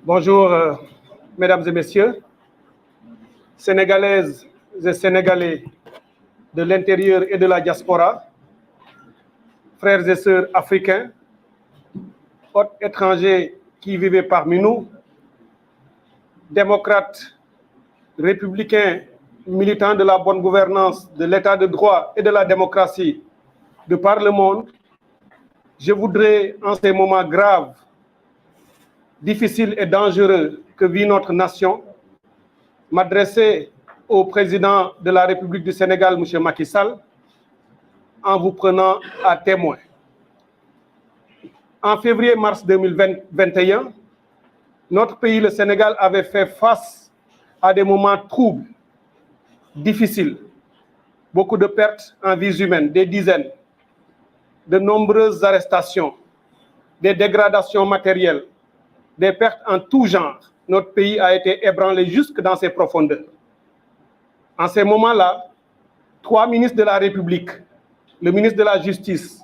Bonjour, mesdames et messieurs, Sénégalaises et Sénégalais de l'intérieur et de la diaspora, frères et sœurs africains, hôtes étrangers qui vivaient parmi nous, démocrates, républicains, militants de la bonne gouvernance, de l'état de droit et de la démocratie de par le monde, je voudrais, en ces moments graves, difficiles et dangereux que vit notre nation, m'adresser au président de la République du Sénégal, M. Macky Sall, en vous prenant à témoin. En février-mars 2021, notre pays, le Sénégal, avait fait face à des moments troubles, difficiles, beaucoup de pertes en vies humaines, des dizaines, de nombreuses arrestations, des dégradations matérielles, des pertes en tout genre. Notre pays a été ébranlé jusque dans ses profondeurs. En ces moments-là, 3 ministres de la République, le ministre de la Justice,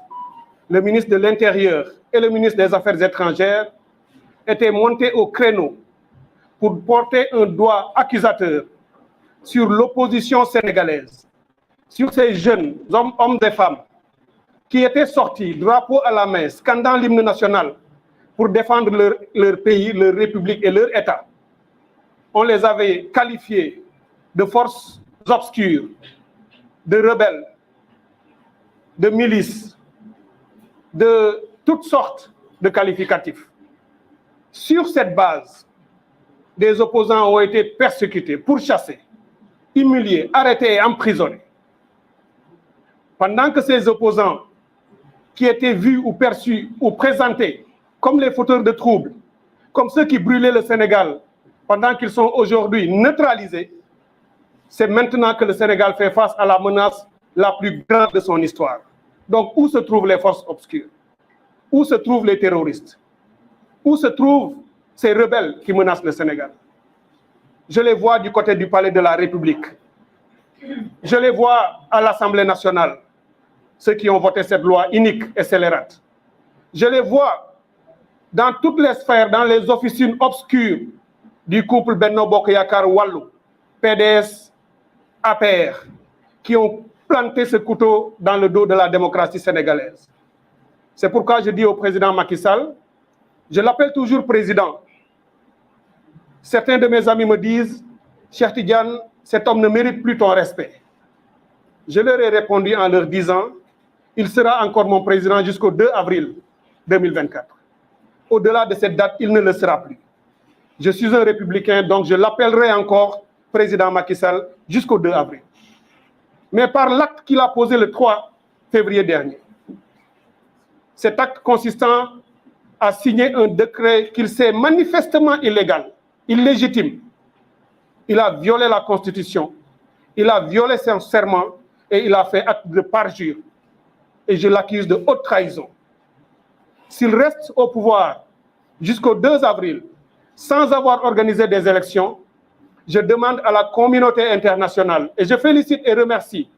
le ministre de l'Intérieur et le ministre des Affaires étrangères étaient montés au créneau pour porter un doigt accusateur sur l'opposition sénégalaise, sur ces jeunes hommes et femmes qui étaient sortis, drapeau à la main, scandant l'hymne national pour défendre leur pays, leur république et leur État. On les avait qualifiés de forces obscures, de rebelles, de milices, de toutes sortes de qualificatifs. Sur cette base, des opposants ont été persécutés, pourchassés, humiliés, arrêtés et emprisonnés. Pendant que ces opposants, qui étaient vus ou perçus ou présentés comme les fauteurs de troubles, comme ceux qui brûlaient le Sénégal, pendant qu'ils sont aujourd'hui neutralisés, c'est maintenant que le Sénégal fait face à la menace la plus grande de son histoire. Donc, où se trouvent les forces obscures? Où se trouvent les terroristes? Où se trouvent ces rebelles qui menacent le Sénégal? Je les vois du côté du palais de la République. Je les vois à l'Assemblée nationale, ceux qui ont voté cette loi inique et scélérate. Je les vois dans toutes les sphères, dans les officines obscures du couple Benno Bokk Yakaar Wallu, PDS, APR, qui ont planté ce couteau dans le dos de la démocratie sénégalaise. C'est pourquoi je dis au président Macky Sall, je l'appelle toujours président. Certains de mes amis me disent, Cheikh Tidiane, cet homme ne mérite plus ton respect. Je leur ai répondu en leur disant, il sera encore mon président jusqu'au 2 avril 2024. Au-delà de cette date, il ne le sera plus. Je suis un républicain, donc je l'appellerai encore président Macky Sall jusqu'au 2 avril. Mais par l'acte qu'il a posé le 3 février dernier, cet acte consistant à signer un décret qu'il sait manifestement illégal, illégitime, il a violé la Constitution, il a violé son serment et il a fait acte de parjure. Et je l'accuse de haute trahison. S'il reste au pouvoir jusqu'au 2 avril, sans avoir organisé des élections, je demande à la communauté internationale, et je félicite et remercie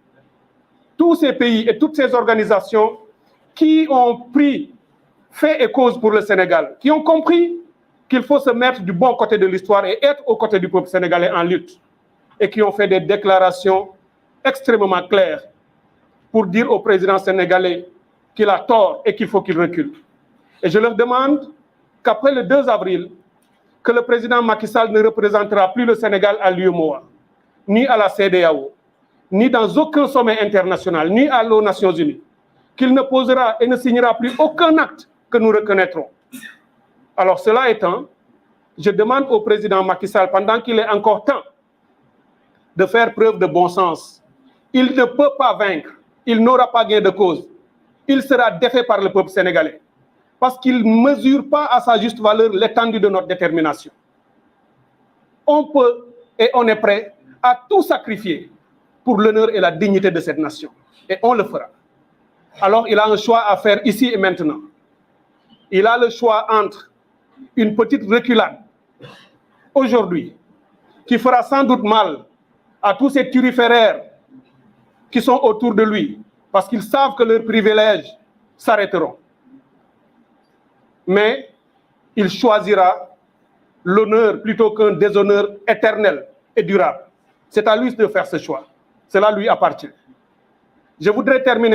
tous ces pays et toutes ces organisations qui ont pris fait et cause pour le Sénégal, qui ont compris qu'il faut se mettre du bon côté de l'histoire et être aux côtés du peuple sénégalais en lutte, et qui ont fait des déclarations extrêmement claires pour dire au président sénégalais qu'il a tort et qu'il faut qu'il recule. Et je leur demande qu'après le 2 avril, que le président Macky Sall ne représentera plus le Sénégal à l'UEMOA, ni à la CEDEAO, ni dans aucun sommet international, ni aux Nations Unies, qu'il ne posera et ne signera plus aucun acte que nous reconnaîtrons. Alors cela étant, je demande au président Macky Sall, pendant qu'il est encore temps, de faire preuve de bon sens. Il ne peut pas vaincre, il n'aura pas gain de cause. Il sera défait par le peuple sénégalais, parce qu'il ne mesure pas à sa juste valeur l'étendue de notre détermination. On peut et on est prêt à tout sacrifier pour l'honneur et la dignité de cette nation. Et on le fera. Alors il a un choix à faire ici et maintenant. Il a le choix entre une petite reculade aujourd'hui, qui fera sans doute mal à tous ces turiféraires qui sont autour de lui, parce qu'ils savent que leurs privilèges s'arrêteront. Mais il choisira l'honneur plutôt qu'un déshonneur éternel et durable. C'est à lui de faire ce choix. Cela lui appartient. Je voudrais terminer